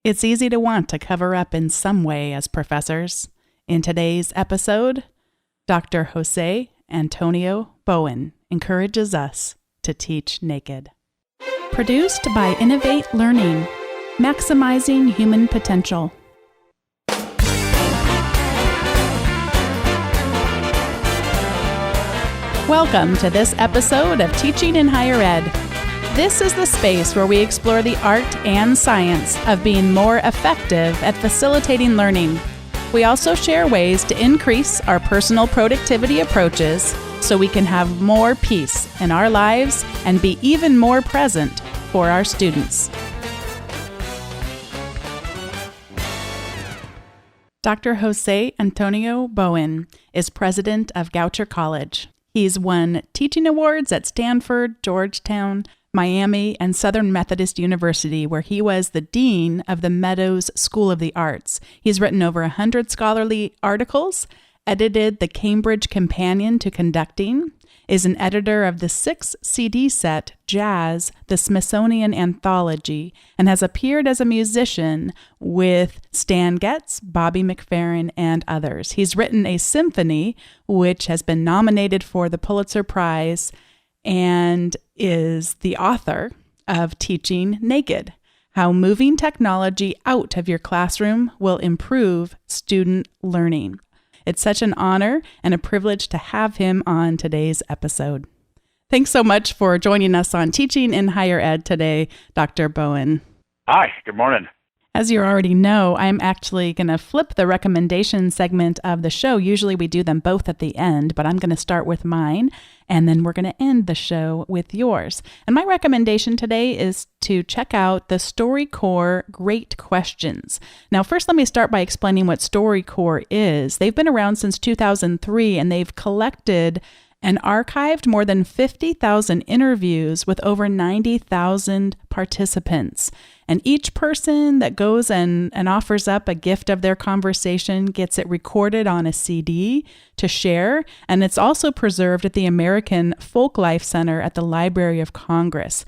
It's easy to want to cover up in some way as professors. In today's episode, Dr. Jose Antonio Bowen encourages us to teach naked. Produced by Innovate Learning, maximizing human potential. Welcome to this episode of Teaching in Higher Ed. This is the space where we explore the art and science of being more effective at facilitating learning. We also share ways to increase our personal productivity approaches so we can have more peace in our lives and be even more present for our students. Dr. Jose Antonio Bowen is president of Goucher College. He's won teaching awards at Stanford, Georgetown, Miami, and Southern Methodist University, where he was the dean of the Meadows School of the Arts. He's written over 100 scholarly articles, edited the Cambridge Companion to Conducting, is an editor of the 6 CD set Jazz, the Smithsonian Anthology, and has appeared as a musician with Stan Getz, Bobby McFerrin, and others. He's written a symphony, which has been nominated for the Pulitzer Prize, and is the author of Teaching Naked: How Moving Technology Out of Your Classroom Will Improve Student Learning. It's such an honor and a privilege to have him on today's episode. Thanks so much for joining us on Teaching in Higher Ed today, Dr. Bowen. Hi, good morning. As you already know, I'm actually going to flip the recommendation segment of the show. Usually we do them both at the end, but I'm going to start with mine, and then we're going to end the show with yours. And my recommendation today is to check out the StoryCorps Great Questions. Now, first, let me start by explaining what StoryCorps is. They've been around since 2003, and they've collected and archived more than 50,000 interviews with over 90,000 participants. And each person that goes and offers up a gift of their conversation gets it recorded on a CD to share. And it's also preserved at the American Folklife Center at the Library of Congress.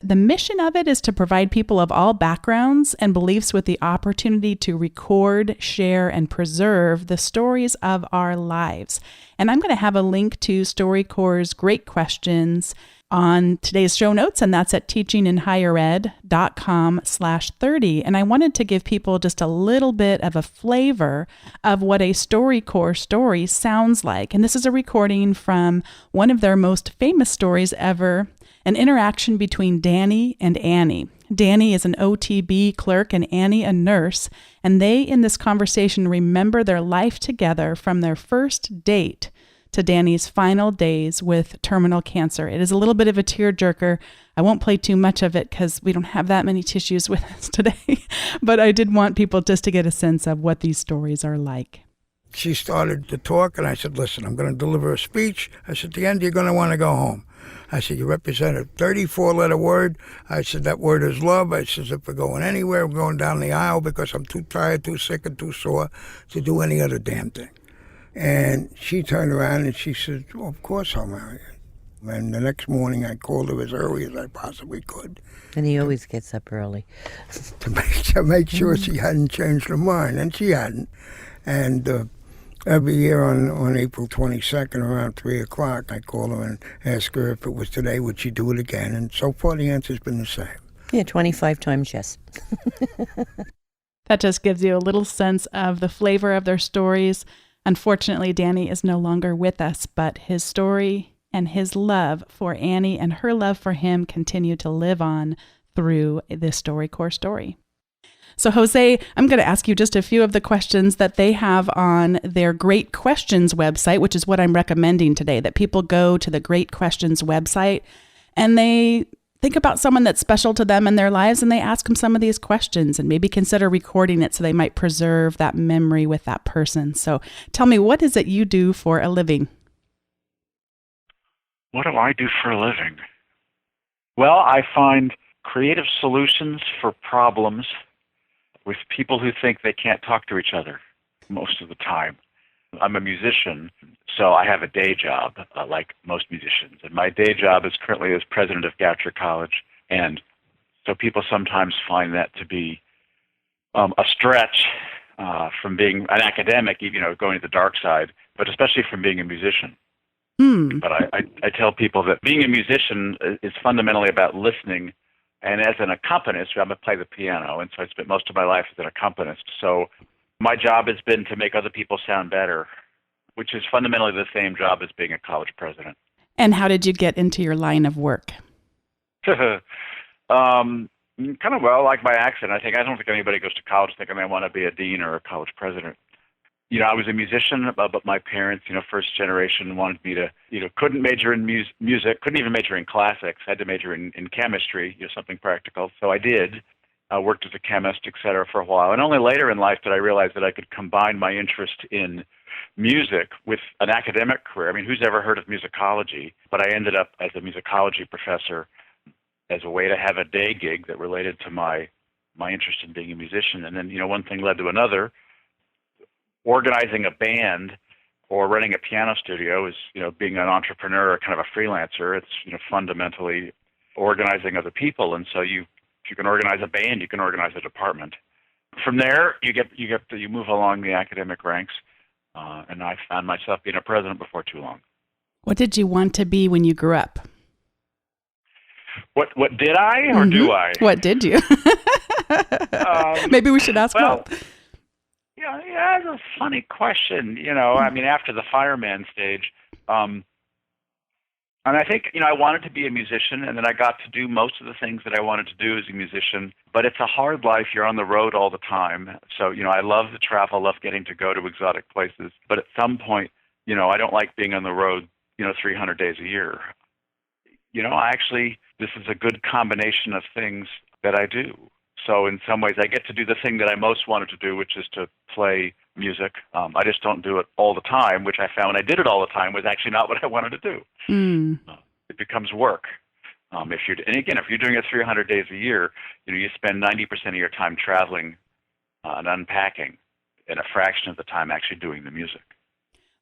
The mission of it is to provide people of all backgrounds and beliefs with the opportunity to record, share, and preserve the stories of our lives. And I'm going to have a link to StoryCorps' Great Questions on today's show notes, and that's at teachinginhighered.com/30. And I wanted to give people just a little bit of a flavor of what a StoryCorps story sounds like. And this is a recording from one of their most famous stories ever, an interaction between Danny and Annie. Danny is an OTB clerk and Annie a nurse, and they, in this conversation, remember their life together from their first date to Danny's final days with terminal cancer. It is a little bit of a tearjerker. I won't play too much of it because we don't have that many tissues with us today, but I did want people just to get a sense of what these stories are like. She started to talk, and I said, listen, I'm going to deliver a speech. I said, at the end, you're going to want to go home. I said, you represent a 34-letter word. I said, that word is love. I said, if we're going anywhere, we're going down the aisle because I'm too tired, too sick, and too sore to do any other damn thing. And she turned around and she said, well, of course I'll marry you. And the next morning I called her as early as I possibly could. And he always gets up early. to make sure she hadn't changed her mind. And she hadn't. And every year on April 22nd around 3 o'clock, I call her and ask her if it was today, would she do it again? And so far the answer's been the same. Yeah, 25 times yes. That just gives you a little sense of the flavor of their stories. Unfortunately, Danny is no longer with us, but his story and his love for Annie and her love for him continue to live on through this StoryCorps story. So, Jose, I'm going to ask you just a few of the questions that they have on their Great Questions website, which is what I'm recommending today, that people go to the Great Questions website and they think about someone that's special to them in their lives and they ask them some of these questions and maybe consider recording it so they might preserve that memory with that person. So tell me, what is it you do for a living? What do I do for a living? Well, I find creative solutions for problems with people who think they can't talk to each other most of the time. I'm a musician, so I have a day job like most musicians. And my day job is currently as president of Goucher College. And so people sometimes find that to be a stretch from being an academic, going to the dark side, but especially from being a musician. But I tell people that being a musician is fundamentally about listening. And as an accompanist, I'm going to play the piano, and so I spent most of my life as an accompanist. So my job has been to make other people sound better, which is fundamentally the same job as being a college president. And how did you get into your line of work? Kind of like by accident. I don't think anybody goes to college thinking they want to be a dean or a college president. I was a musician, but my parents, first generation, wanted me to, couldn't major in music, couldn't even major in classics, had to major in chemistry, something practical. So I did. I worked as a chemist, et cetera, for a while. And only later in life did I realize that I could combine my interest in music with an academic career. I mean, who's ever heard of musicology? But I ended up as a musicology professor as a way to have a day gig that related to my interest in being a musician. And then, one thing led to another. Organizing a band or running a piano studio is, being an entrepreneur or kind of a freelancer. It's, fundamentally organizing other people. And so if you can organize a band, you can organize a department. From there, you move along the academic ranks. And I found myself being a president before too long. What did you want to be when you grew up? What did I or do I? What did you? Maybe we should ask both. Yeah, that's a funny question. I mean, after the fireman stage, and I think, I wanted to be a musician, and then I got to do most of the things that I wanted to do as a musician. But it's a hard life. You're on the road all the time. So, I love the travel, love getting to go to exotic places. But at some point, I don't like being on the road, 300 days a year. This is a good combination of things that I do. So in some ways, I get to do the thing that I most wanted to do, which is to play music. I just don't do it all the time, which I found when I did it all the time was actually not what I wanted to do. It becomes work. If you're doing it 300 days a year, you spend 90% of your time traveling and unpacking, and a fraction of the time actually doing the music.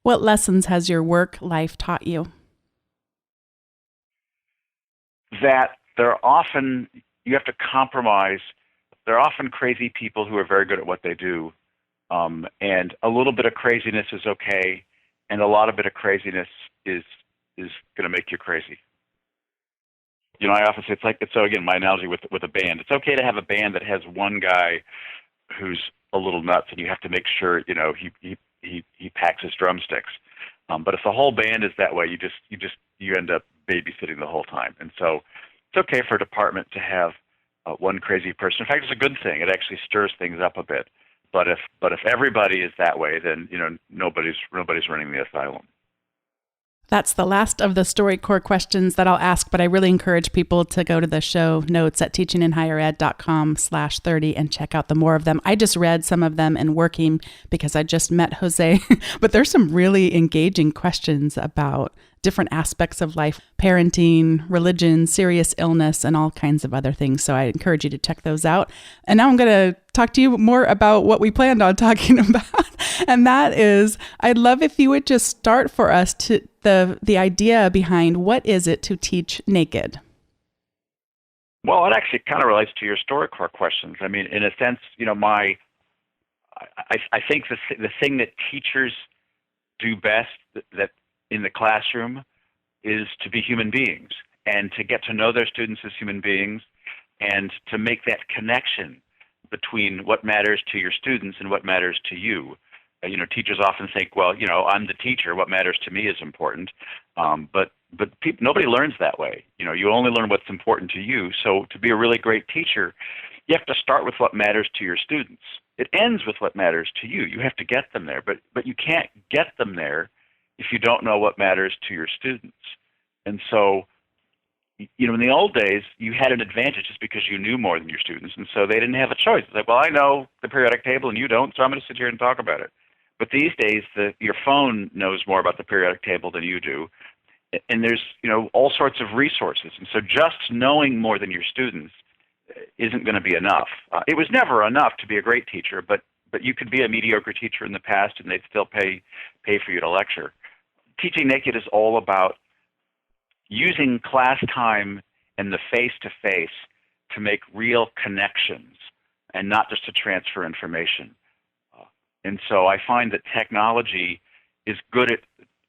What lessons has your work life taught you? That you have to compromise. There are often crazy people who are very good at what they do, and a little bit of craziness is okay, and a lot of bit of craziness is going to make you crazy. I often say so again, my analogy with a band. It's okay to have a band that has one guy who's a little nuts, and you have to make sure he packs his drumsticks. But if the whole band is that way, you end up babysitting the whole time, and so it's okay for a department to have one crazy person. In fact, it's a good thing. It actually stirs things up a bit. But if everybody is that way, then nobody's running the asylum. That's the last of the StoryCorps questions that I'll ask, but I really encourage people to go to the show notes at teachinginhighered.com/30 and check out the more of them. I just read some of them in working because I just met Jose, but there's some really engaging questions about different aspects of life, parenting, religion, serious illness, and all kinds of other things. So I encourage you to check those out. And now I'm going to talk to you more about what we planned on talking about. And that is, I'd love if you would just start for us to the idea behind what is it to teach naked? Well, it actually kind of relates to your StoryCorps questions. I mean, in a sense, I think the thing that teachers do best that in the classroom is to be human beings and to get to know their students as human beings and to make that connection between what matters to your students and what matters to you. Teachers often think, well, I'm the teacher. What matters to me is important. But nobody learns that way. You only learn what's important to you. So to be a really great teacher, you have to start with what matters to your students. It ends with what matters to you. You have to get them there. But you can't get them there if you don't know what matters to your students. And so, in the old days, you had an advantage just because you knew more than your students. And so they didn't have a choice. It's like, well, I know the periodic table and you don't, so I'm going to sit here and talk about it. But these days, your phone knows more about the periodic table than you do. And there's, all sorts of resources. And so just knowing more than your students isn't going to be enough. It was never enough to be a great teacher, but you could be a mediocre teacher in the past and they'd still pay for you to lecture. Teaching Naked is all about using class time and the face-to-face to make real connections and not just to transfer information. And so I find that technology is good at,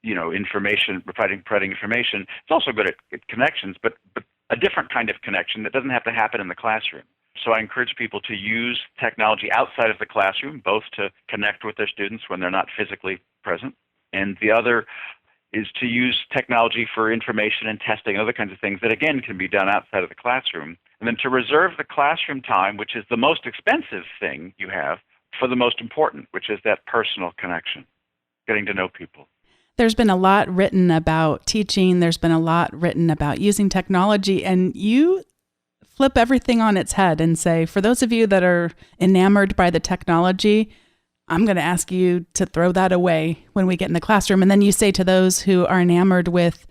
information, providing information. It's also good at connections, but a different kind of connection that doesn't have to happen in the classroom. So I encourage people to use technology outside of the classroom, both to connect with their students when they're not physically present, and the other is to use technology for information and testing, other kinds of things that, again, can be done outside of the classroom. And then to reserve the classroom time, which is the most expensive thing you have, for the most important, which is that personal connection, getting to know people. There's been a lot written about teaching. There's been a lot written about using technology, and you flip everything on its head and say, for those of you that are enamored by the technology, I'm going to ask you to throw that away when we get in the classroom. And then you say to those who are enamored with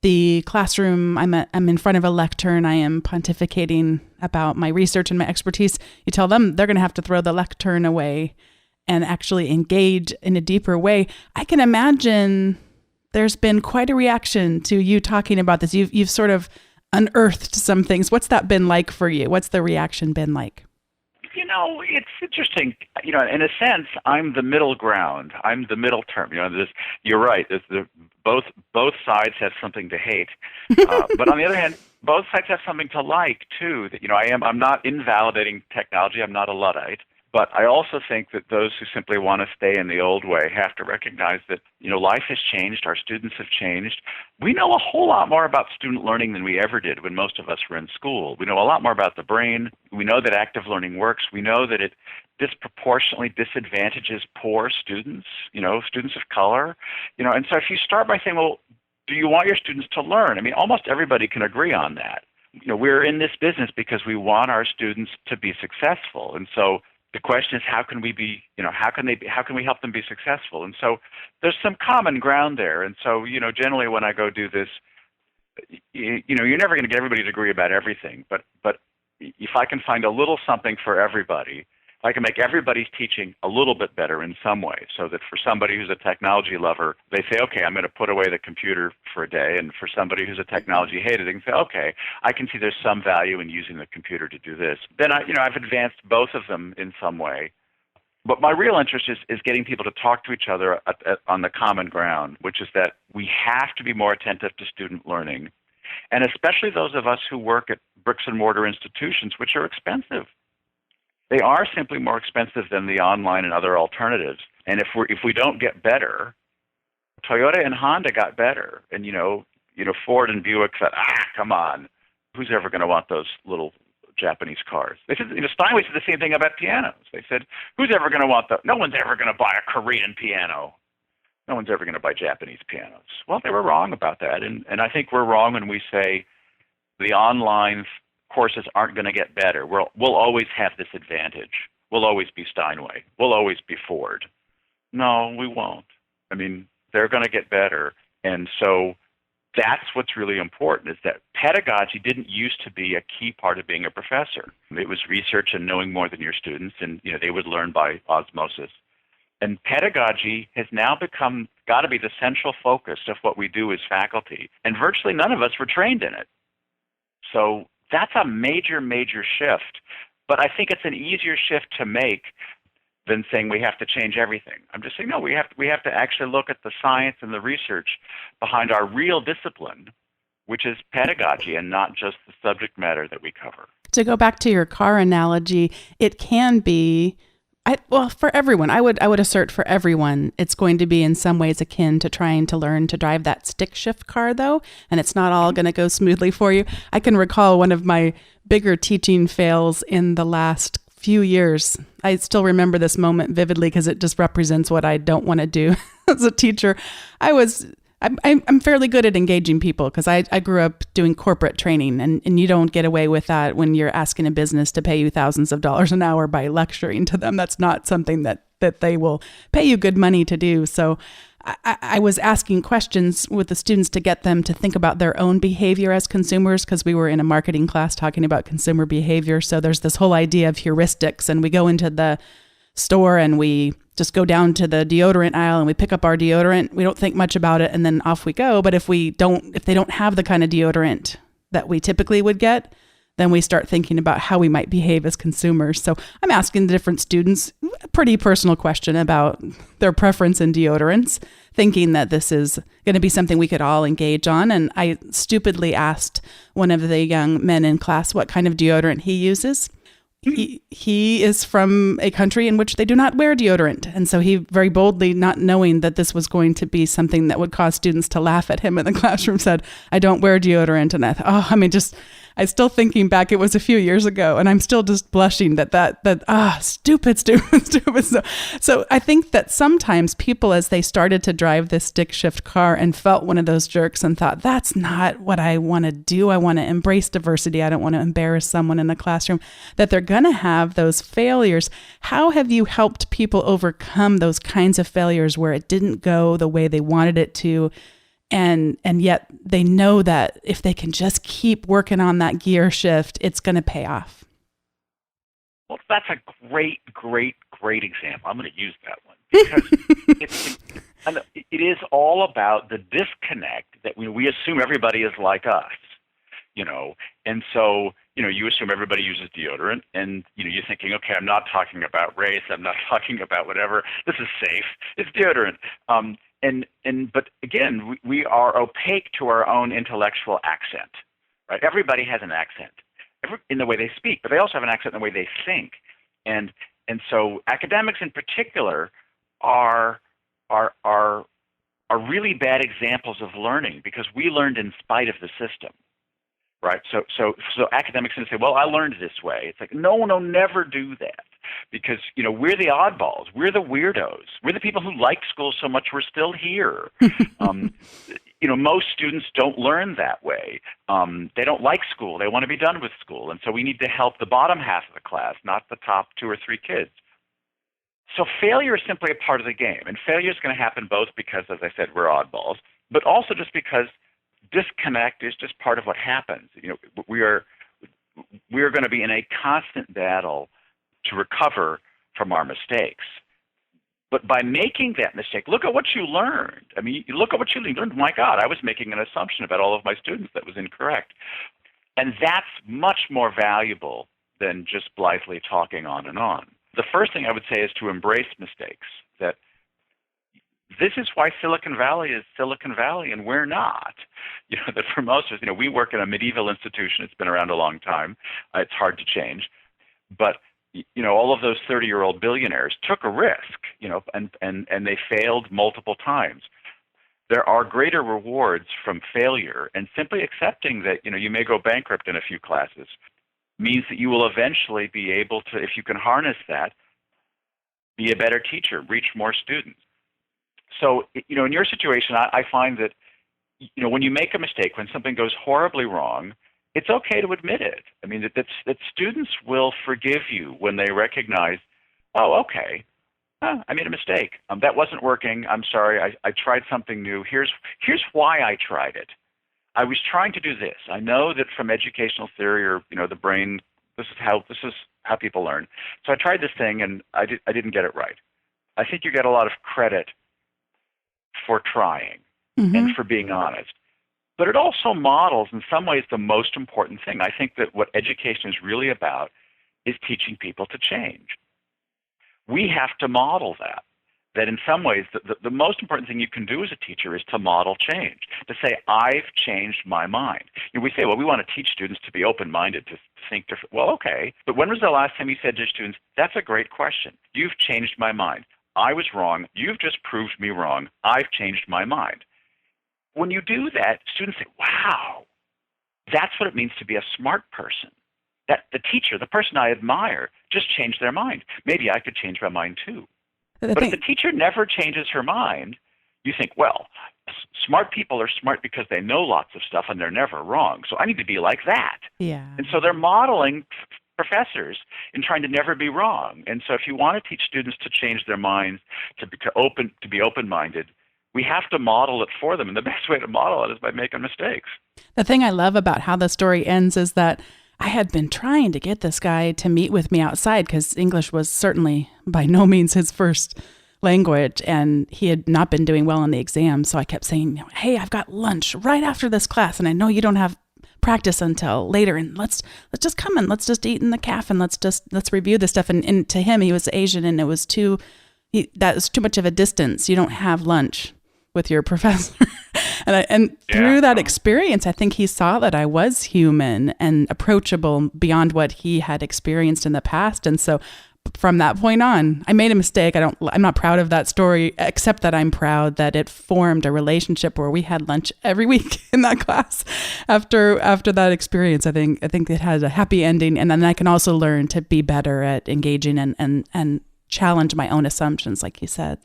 the classroom, I'm in front of a lectern, I am pontificating about my research and my expertise. You tell them they're going to have to throw the lectern away and actually engage in a deeper way. I can imagine there's been quite a reaction to you talking about this. You've sort of unearthed some things. What's that been like for you? What's the reaction been like? It's interesting. In a sense, I'm the middle ground. I'm the middle term. You're right. Both sides have something to hate, but on the other hand, both sides have something to like too. That I'm not invalidating technology. I'm not a Luddite. But I also think that those who simply want to stay in the old way have to recognize that, life has changed, our students have changed. We know a whole lot more about student learning than we ever did when most of us were in school. We know a lot more about the brain. We know that active learning works. We know that it disproportionately disadvantages poor students, students of color. And so if you start by saying, well, do you want your students to learn? I mean, almost everybody can agree on that. We're in this business because we want our students to be successful. And so the question is, how can we help them be successful? And so there's some common ground there. And so, generally when I go do this, you're never going to get everybody to agree about everything. But if I can find a little something for everybody, I can make everybody's teaching a little bit better in some way, so that for somebody who's a technology lover, they say, okay, I'm going to put away the computer for a day. And for somebody who's a technology hater, they can say, okay, I can see there's some value in using the computer to do this. Then I've advanced both of them in some way. But my real interest is getting people to talk to each other on the common ground, which is that we have to be more attentive to student learning, and especially those of us who work at bricks and mortar institutions, which are expensive. They are simply more expensive than the online and other alternatives. And if we don't get better, Toyota and Honda got better, and Ford and Buick said, come on, who's ever going to want those little Japanese cars? They said, Steinway said the same thing about pianos. They said, who's ever going to want those? No one's ever going to buy a Korean piano. No one's ever going to buy Japanese pianos. Well, they were wrong about that, and I think we're wrong when we say the online courses aren't going to get better. We'll always have this advantage. We'll always be Steinway. We'll always be Ford. No, we won't. I mean, they're going to get better. And so that's what's really important, is that pedagogy didn't used to be a key part of being a professor. It was research and knowing more than your students, and they would learn by osmosis. And pedagogy has now got to be the central focus of what we do as faculty. And virtually none of us were trained in it. So that's a major, major shift. But I think it's an easier shift to make than saying we have to change everything. I'm just saying, no, we have to actually look at the science and the research behind our real discipline, which is pedagogy, and not just the subject matter that we cover. To go back to your car analogy, it can be, for everyone, I would assert for everyone, it's going to be in some ways akin to trying to learn to drive that stick shift car, though, and it's not all going to go smoothly for you. I can recall one of my bigger teaching fails in the last few years. I still remember this moment vividly because it just represents what I don't want to do as a teacher. I'm fairly good at engaging people because I grew up doing corporate training, and you don't get away with that when you're asking a business to pay you thousands of dollars an hour by lecturing to them. That's not something that they will pay you good money to do. So I was asking questions with the students to get them to think about their own behavior as consumers, because we were in a marketing class talking about consumer behavior. So there's this whole idea of heuristics, and we go into the store and we just go down to the deodorant aisle and we pick up our deodorant. We don't think much about it, and then off we go. But if they don't have the kind of deodorant that we typically would get, then we start thinking about how we might behave as consumers. So I'm asking the different students a pretty personal question about their preference in deodorants, thinking that this is going to be something we could all engage on. And I stupidly asked one of the young men in class what kind of deodorant he uses. He is from a country in which they do not wear deodorant. And so he very boldly, not knowing that this was going to be something that would cause students to laugh at him in the classroom, said, "I don't wear deodorant." And I thought, I still thinking back, it was a few years ago, and I'm still just blushing stupid. So I think that sometimes people, as they started to drive this stick shift car and felt one of those jerks and thought, that's not what I want to do. I want to embrace diversity. I don't want to embarrass someone in the classroom, that they're going to have those failures. How have you helped people overcome those kinds of failures where it didn't go the way they wanted it to? And yet they know that if they can just keep working on that gear shift, it's going to pay off. Well, that's a great example. I'm going to use that one because it is all about the disconnect that we assume everybody is like us, and so, you assume everybody uses deodorant, and, you're thinking, okay, I'm not talking about race, I'm not talking about whatever, this is safe, it's deodorant. But again, we are opaque to our own intellectual accent, right? Everybody has an accent in the way they speak, but they also have an accent in the way they think. And so academics in particular are really bad examples of learning because we learned in spite of the system. Right. So academics can say, well, I learned this way. It's like, no, never do that. Because, we're the oddballs. We're the weirdos. We're the people who like school so much we're still here. Most students don't learn that way. They don't like school. They want to be done with school. And so we need to help the bottom half of the class, not the top 2 or 3 kids. So failure is simply a part of the game. And failure is going to happen both because, as I said, we're oddballs, but also just because disconnect is just part of what happens. We are going to be in a constant battle to recover from our mistakes. But by making that mistake, look at what you learned. I mean, look at what you learned. My God, I was making an assumption about all of my students that was incorrect. And that's much more valuable than just blithely talking on and on. The first thing I would say is to embrace mistakes, that this is why Silicon Valley is Silicon Valley and we're not. That for most of us, we work in a medieval institution. It's been around a long time. It's hard to change. But, all of those 30-year-old billionaires took a risk, and they failed multiple times. There are greater rewards from failure, and simply accepting that, you may go bankrupt in a few classes means that you will eventually be able to, if you can harness that, be a better teacher, reach more students. So, in your situation, I find that, when you make a mistake, when something goes horribly wrong, it's okay to admit it. I mean, that students will forgive you when they recognize, oh, okay, I made a mistake. That wasn't working. I'm sorry. I tried something new. Here's why I tried it. I was trying to do this. I know that from educational theory or, the brain, this is how people learn. So I tried this thing and I didn't get it right. I think you get a lot of credit for trying and for being honest. But it also models, in some ways, the most important thing. I think that what education is really about is teaching people to change. We have to model that in some ways, the most important thing you can do as a teacher is to model change, to say, I've changed my mind. We say, well, we want to teach students to be open-minded, to think different. Well, okay, but when was the last time you said to students, that's a great question. You've changed my mind. I was wrong. You've just proved me wrong. I've changed my mind. When you do that, students say, wow, that's what it means to be a smart person. That the teacher, the person I admire, just changed their mind. Maybe I could change my mind too. But if the teacher never changes her mind, you think, well, smart people are smart because they know lots of stuff and they're never wrong. So I need to be like that. Yeah. And so they're modeling professors in trying to never be wrong. And so if you want to teach students to change their minds, to be open-minded, we have to model it for them. And the best way to model it is by making mistakes. The thing I love about how the story ends is that I had been trying to get this guy to meet with me outside because English was certainly by no means his first language, and he had not been doing well on the exam. So I kept saying, hey, I've got lunch right after this class, and I know you don't have practice until later, and let's just come and let's just eat in the cafe, and let's review this stuff. And to him, he was Asian, and it was that was too much of a distance. You don't have lunch with your professor. and through that experience, I think he saw that I was human and approachable beyond what he had experienced in the past. And so from that point on, I made a mistake. I'm not proud of that story, except that I'm proud that it formed a relationship where we had lunch every week in that class. After that experience, I think it had a happy ending. And then I can also learn to be better at engaging and challenge my own assumptions, like you said.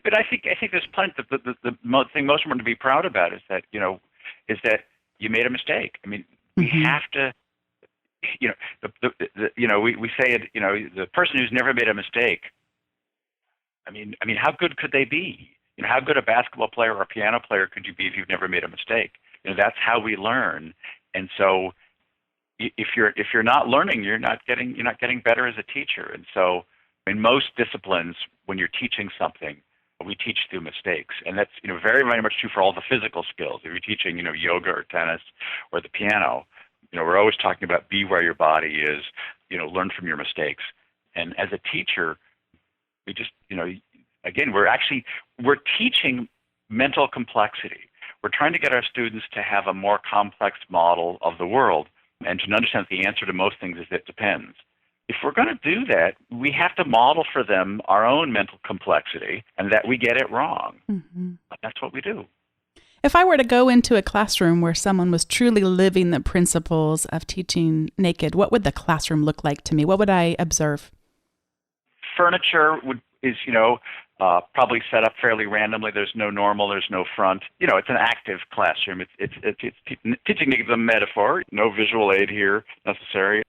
But I think there's plenty. The thing most want to be proud about is that you made a mistake. I mean, we have to. We say it. The person who's never made a mistake. I mean, how good could they be? How good a basketball player or a piano player could you be if you've never made a mistake? That's how we learn. And so, if you're not learning, you're not getting better as a teacher. And so, in most disciplines, when you're teaching something, we teach through mistakes, and that's very, very much true for all the physical skills. If you're teaching yoga or tennis or the piano, we're always talking about be where your body is, learn from your mistakes. And as a teacher, we just again we're teaching mental complexity. We're trying to get our students to have a more complex model of the world and to understand that the answer to most things is it depends. If we're going to do that, we have to model for them our own mental complexity and that we get it wrong. Mm-hmm. That's what we do. If I were to go into a classroom where someone was truly living the principles of teaching naked, what would the classroom look like to me? What would I observe? Furniture is probably set up fairly randomly. There's no normal. There's no front. It's an active classroom. It's teaching naked is a metaphor. No visual aid here necessary.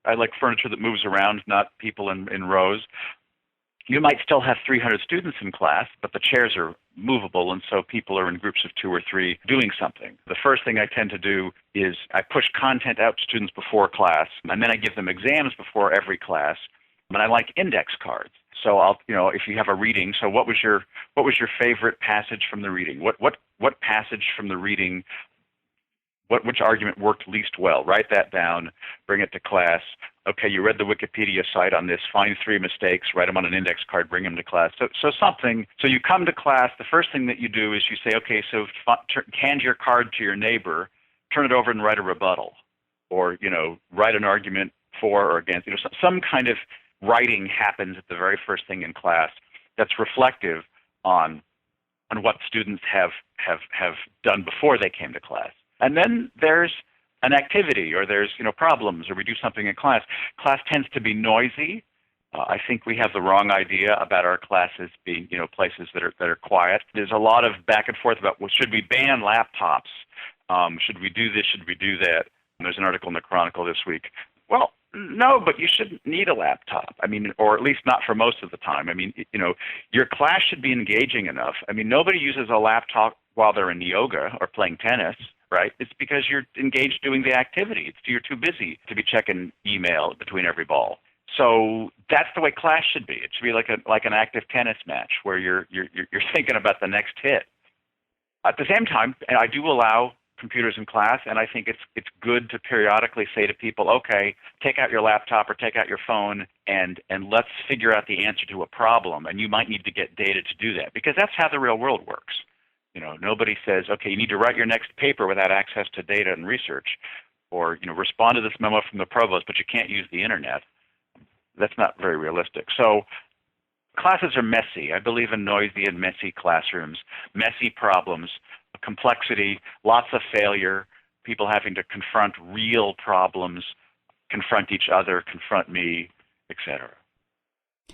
I like furniture that moves around, not people in rows. You might still have 300 students in class, but the chairs are movable, and so people are in groups of 2 or 3 doing something. The first thing I tend to do is I push content out to students before class, and then I give them exams before every class, and I like index cards. So if you have a reading, so what was your favorite passage from the reading? What passage from the reading? Which argument worked least well? Write that down, bring it to class. Okay, you read the Wikipedia site on this, find 3 mistakes, write them on an index card, bring them to class. So you come to class, the first thing that you do is you say, okay, so hand your card to your neighbor, turn it over and write a rebuttal. Or, write an argument for or against. Some kind of writing happens at the very first thing in class that's reflective on what students have done before they came to class. And then there's an activity, or there's problems, or we do something in class. Class tends to be noisy. I think we have the wrong idea about our classes being places that are quiet. There's a lot of back and forth about should we ban laptops? Should we do this? Should we do that? And there's an article in the Chronicle this week. Well, no, but you shouldn't need a laptop. Or at least not for most of the time. Your class should be engaging enough. Nobody uses a laptop while they're in yoga or playing tennis. Right? It's because you're engaged doing the activity. You're too busy to be checking email between every ball. So that's the way class should be. It should be like an active tennis match where you're thinking about the next hit. At the same time, and I do allow computers in class, and I think it's good to periodically say to people, okay, take out your laptop or take out your phone and let's figure out the answer to a problem. And you might need to get data to do that because that's how the real world works. Nobody says, okay, you need to write your next paper without access to data and research, or, respond to this memo from the provost, but you can't use the internet. That's not very realistic. So classes are messy. I believe in noisy and messy classrooms, messy problems, complexity, lots of failure, people having to confront real problems, confront each other, confront me, etc.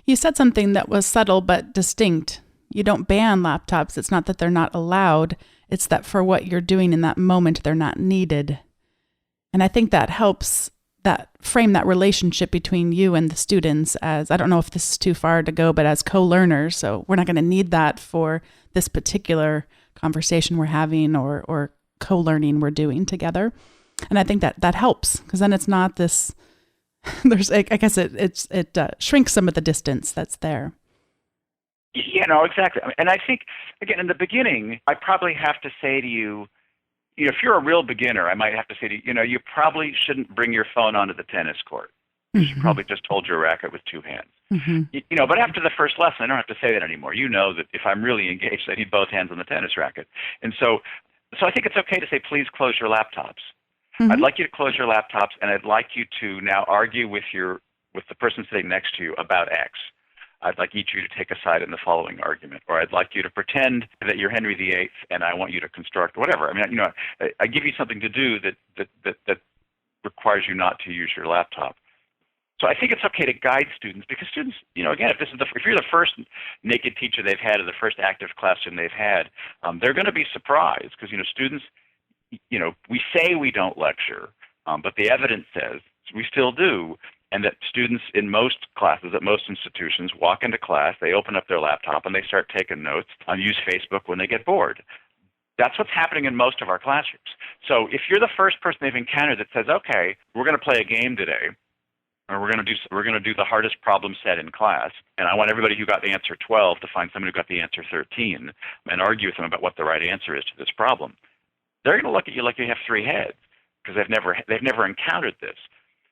You said something that was subtle but distinct. You don't ban laptops. It's not that they're not allowed. It's that for what you're doing in that moment, they're not needed. And I think that helps that frame that relationship between you and the students as, I don't know if this is too far to go, but as co-learners. So we're not going to need that for this particular conversation we're having or co-learning we're doing together. And I think that helps because then it's not this, I guess it shrinks some of the distance that's there. Exactly. And I think, again, in the beginning, I probably have to say to you, if you're a real beginner, I might have to say to you, you probably shouldn't bring your phone onto the tennis court. You should probably just hold your racket with two hands. But after the first lesson, I don't have to say that anymore. You know that if I'm really engaged, I need both hands on the tennis racket. And so I think it's okay to say, please close your laptops. I'd like you to close your laptops, and I'd like you to now argue with the person sitting next to you about X. I'd like each of you to take a side in the following argument, or I'd like you to pretend that you're Henry VIII, and I want you to construct whatever. I mean, I give you something to do that requires you not to use your laptop. So I think it's okay to guide students, because students, again, if you're the first naked teacher they've had, or the first active classroom they've had, they're going to be surprised, because students, we say we don't lecture, but the evidence says we still do. And that students in most classes at most institutions walk into class, they open up their laptop, and they start taking notes and use Facebook when they get bored. That's what's happening in most of our classrooms. So if you're the first person they've encountered that says, okay, we're going to play a game today, or we're going to do the hardest problem set in class, and I want everybody who got the answer 12 to find someone who got the answer 13 and argue with them about what the right answer is to this problem, they're going to look at you like you have three heads, because they've never encountered this.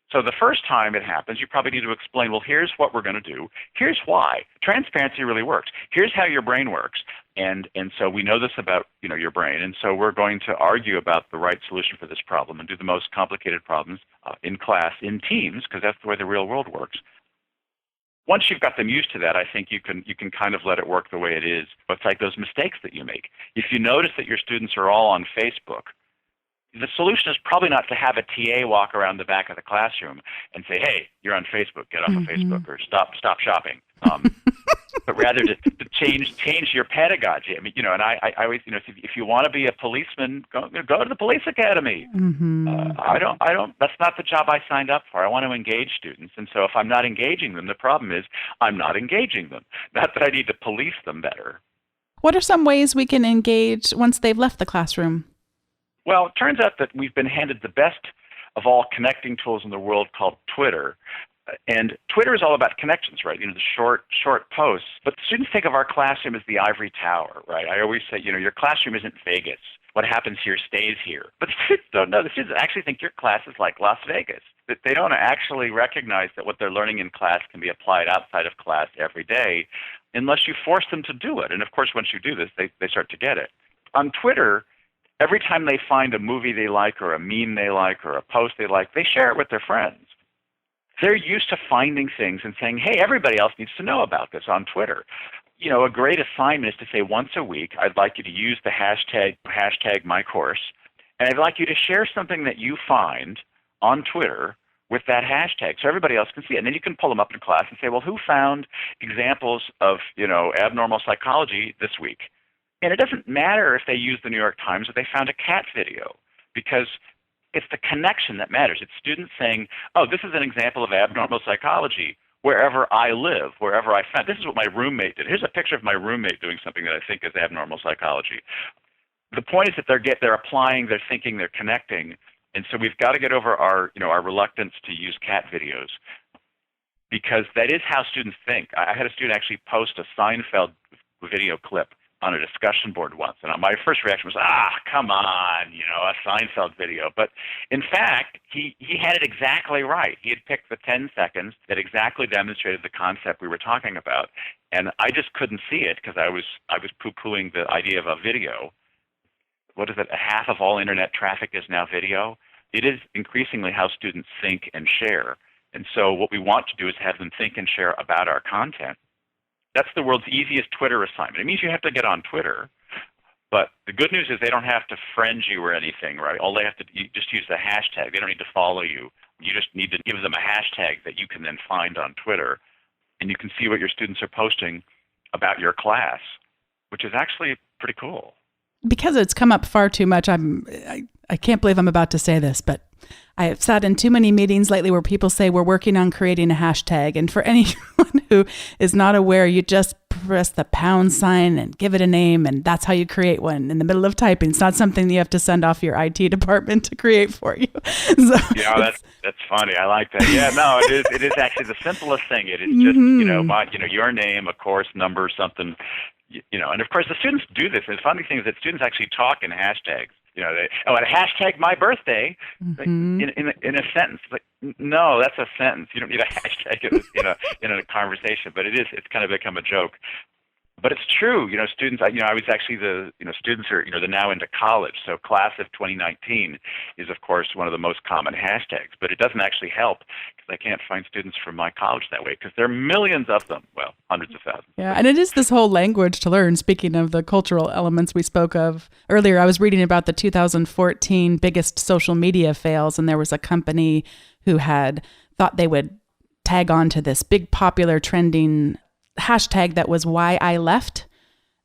So the first time it happens, you probably need to explain, well, here's what we're going to do. Here's why. Transparency really works. Here's how your brain works. And so we know this about, your brain. And so we're going to argue about the right solution for this problem and do the most complicated problems in class, in teams, because that's the way the real world works. Once you've got them used to that, I think you can kind of let it work the way it is. But it's like those mistakes that you make. If you notice that your students are all on Facebook, the solution is probably not to have a TA walk around the back of the classroom and say, hey, you're on Facebook, get off of Facebook, or stop shopping. But rather to change your pedagogy. I mean, and I always, if you want to be a policeman, go to the police academy. That's not the job I signed up for. I want to engage students. And so if I'm not engaging them, the problem is I'm not engaging them. Not that I need to police them better. What are some ways we can engage once they've left the classroom? Well, it turns out that we've been handed the best of all connecting tools in the world called Twitter. And Twitter is all about connections, right? The short posts. But students think of our classroom as the ivory tower, right? I always say, your classroom isn't Vegas. What happens here stays here. But the students don't know. The students actually think your class is like Las Vegas. That they don't actually recognize that what they're learning in class can be applied outside of class every day unless you force them to do it. And of course, once you do this, they start to get it. On Twitter, every time they find a movie they like, or a meme they like, or a post they like, they share it with their friends. They're used to finding things and saying, hey, everybody else needs to know about this on Twitter. A great assignment is to say once a week, I'd like you to use the hashtag #mycourse, and I'd like you to share something that you find on Twitter with that hashtag so everybody else can see it. And then you can pull them up in class and say, well, who found examples of, abnormal psychology this week? And it doesn't matter if they use the New York Times or they found a cat video, because it's the connection that matters. It's students saying, oh, this is an example of abnormal psychology wherever I live, wherever I found. This is what my roommate did. Here's a picture of my roommate doing something that I think is abnormal psychology. The point is that they're applying, they're thinking, they're connecting. And so we've got to get over our reluctance to use cat videos, because that is how students think. I had a student actually post a Seinfeld video clip on a discussion board once, and my first reaction was, come on, a Seinfeld video. But in fact, he had it exactly right. He had picked the 10 seconds that exactly demonstrated the concept we were talking about, and I just couldn't see it because I was poo-pooing the idea of a video. What is it? Half of all internet traffic is now video. It is increasingly how students think and share. And so what we want to do is have them think and share about our content. That's the world's easiest Twitter assignment. It means you have to get on Twitter, but the good news is they don't have to friend you or anything, right? All they have to do, just use the hashtag. They don't need to follow you. You just need to give them a hashtag that you can then find on Twitter, and you can see what your students are posting about your class, which is actually pretty cool. Because it's come up far too much, I can't believe I'm about to say this, but I have sat in too many meetings lately where people say we're working on creating a hashtag. And for anyone who is not aware, you just press the pound sign and give it a name, and that's how you create one in the middle of typing. It's not something you have to send off your IT department to create for you. So yeah, that's funny. I like that. Yeah, no, it is actually the simplest thing. It is just your name, a course number, something. And of course the students do this. And the funny thing is that students actually talk in hashtags. And hashtag my birthday in a sentence. Like, no, that's a sentence. You don't need a hashtag in a conversation. But it's kind of become a joke. But it's true, students, I was actually students are, they're now into college. So class of 2019 is, of course, one of the most common hashtags. But it doesn't actually help because I can't find students from my college that way because there are millions of them. Well, hundreds of thousands. Yeah, and it is this whole language to learn. Speaking of the cultural elements we spoke of earlier, I was reading about the 2014 biggest social media fails, and there was a company who had thought they would tag on to this big popular trending hashtag that was why I left.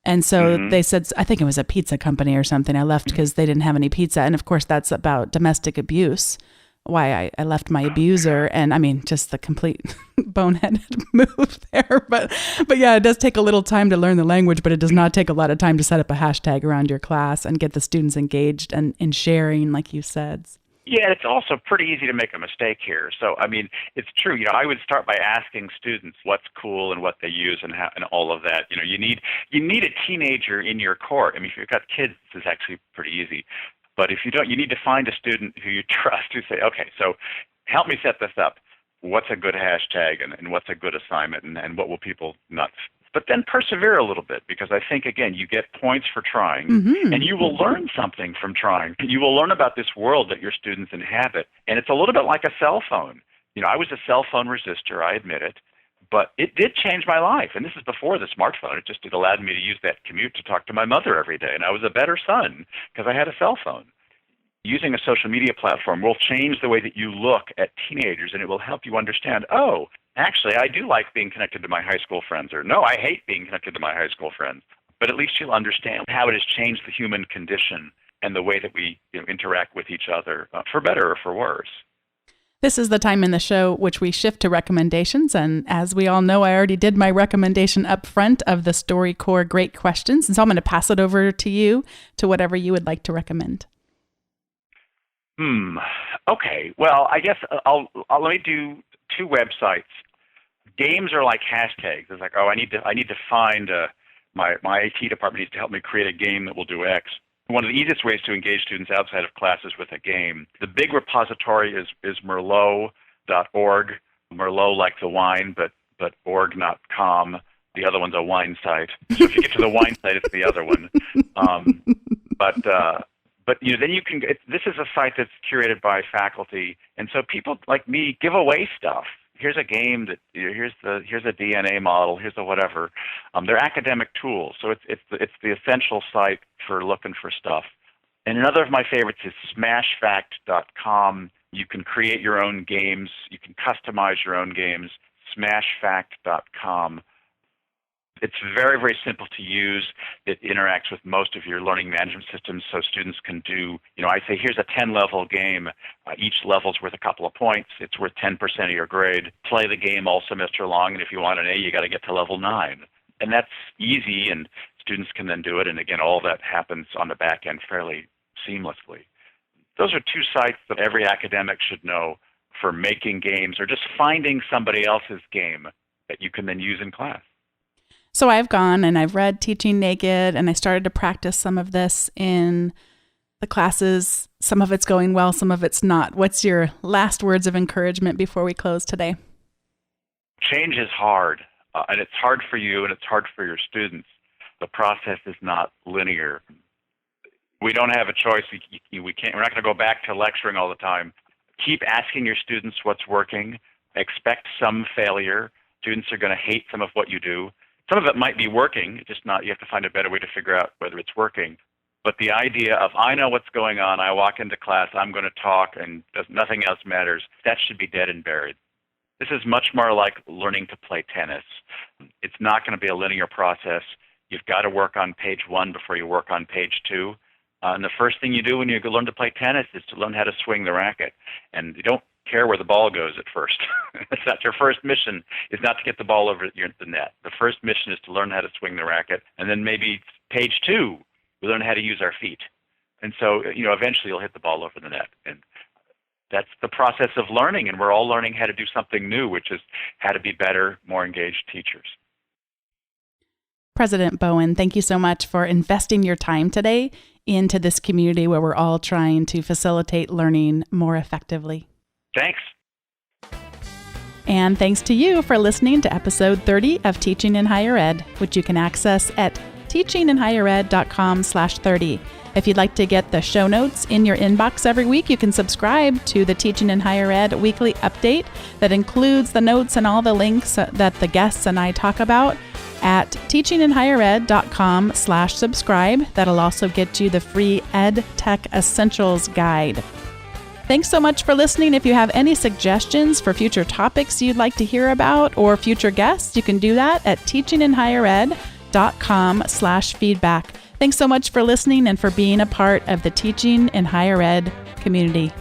And so they said, I think it was a pizza company or something. I left because they didn't have any pizza. And of course, that's about domestic abuse, why I left my abuser. And I mean, just the complete boneheaded move there. But yeah, it does take a little time to learn the language, but it does not take a lot of time to set up a hashtag around your class and get the students engaged and in sharing, like you said. Yeah, it's also pretty easy to make a mistake here. So, I mean, it's true. I would start by asking students what's cool and what they use and how, and all of that. You need a teenager in your court. I mean, if you've got kids, this is actually pretty easy. But if you don't, you need to find a student who you trust who say, okay, so help me set this up. What's a good hashtag and what's a good assignment and what will people not? But then persevere a little bit because I think, again, you get points for trying and you will learn something from trying. You will learn about this world that your students inhabit. And it's a little bit like a cell phone. I was a cell phone resistor, I admit it, but it did change my life. And this is before the smartphone. It allowed me to use that commute to talk to my mother every day. And I was a better son because I had a cell phone. Using a social media platform will change the way that you look at teenagers, and it will help you understand, oh, actually, I do like being connected to my high school friends, or no, I hate being connected to my high school friends. But at least you'll understand how it has changed the human condition and the way that we interact with each other, for better or for worse. This is the time in the show which we shift to recommendations. And as we all know, I already did my recommendation up front of the StoryCorps Great Questions. And so I'm going to pass it over to you to whatever you would like to recommend. Okay. Well, I guess I'll let me do two websites. Games are like hashtags. It's like, oh, I need to find my IT department needs to help me create a game that will do X. One of the easiest ways to engage students outside of class is with a game. The big repository is Merlot.org. Merlot like the wine, but org, not com. The other one's a wine site. So if you get to the wine site, it's the other one. But then you can. This is a site that's curated by faculty, and so people like me give away stuff. Here's a game that here's a DNA model. Here's a whatever. They're academic tools, so it's the essential site for looking for stuff. And another of my favorites is smashfact.com. You can create your own games. You can customize your own games. Smashfact.com. It's very, very simple to use. It interacts with most of your learning management systems, so students can do, I say, here's a 10-level game. Each level's worth a couple of points. It's worth 10% of your grade. Play the game all semester long, and if you want an A, you got to get to level 9. And that's easy, and students can then do it. And again, all that happens on the back end fairly seamlessly. Those are two sites that every academic should know for making games or just finding somebody else's game that you can then use in class. So I've gone and I've read Teaching Naked, and I started to practice some of this in the classes. Some of it's going well, some of it's not. What's your last words of encouragement before we close today? Change is hard, and it's hard for you and it's hard for your students. The process is not linear. We don't have a choice. We're not going to go back to lecturing all the time. Keep asking your students what's working. Expect some failure. Students are going to hate some of what you do. Some of it might be working, just not. You have to find a better way to figure out whether it's working. But the idea of, I know what's going on, I walk into class, I'm going to talk, and nothing else matters, that should be dead and buried. This is much more like learning to play tennis. It's not going to be a linear process. You've got to work on page 1 before you work on page 2. And the first thing you do when you learn to play tennis is to learn how to swing the racket. And you don't care where the ball goes at first. It's not your first mission is not to get the ball over the net. The first mission is to learn how to swing the racket. And then maybe page 2, we learn how to use our feet. And so, eventually you'll hit the ball over the net. And that's the process of learning. And we're all learning how to do something new, which is how to be better, more engaged teachers. President Bowen, thank you so much for investing your time today into this community where we're all trying to facilitate learning more effectively. Thanks. And thanks to you for listening to episode 30 of Teaching in Higher Ed, which you can access at teachinginhighered.com/30. If you'd like to get the show notes in your inbox every week, you can subscribe to the Teaching in Higher Ed weekly update that includes the notes and all the links that the guests and I talk about at teachinginhighered.com/subscribe. That'll also get you the free Ed Tech Essentials Guide. Thanks so much for listening. If you have any suggestions for future topics you'd like to hear about or future guests, you can do that at teachinginhighered.com/feedback. Thanks so much for listening and for being a part of the Teaching in Higher Ed community.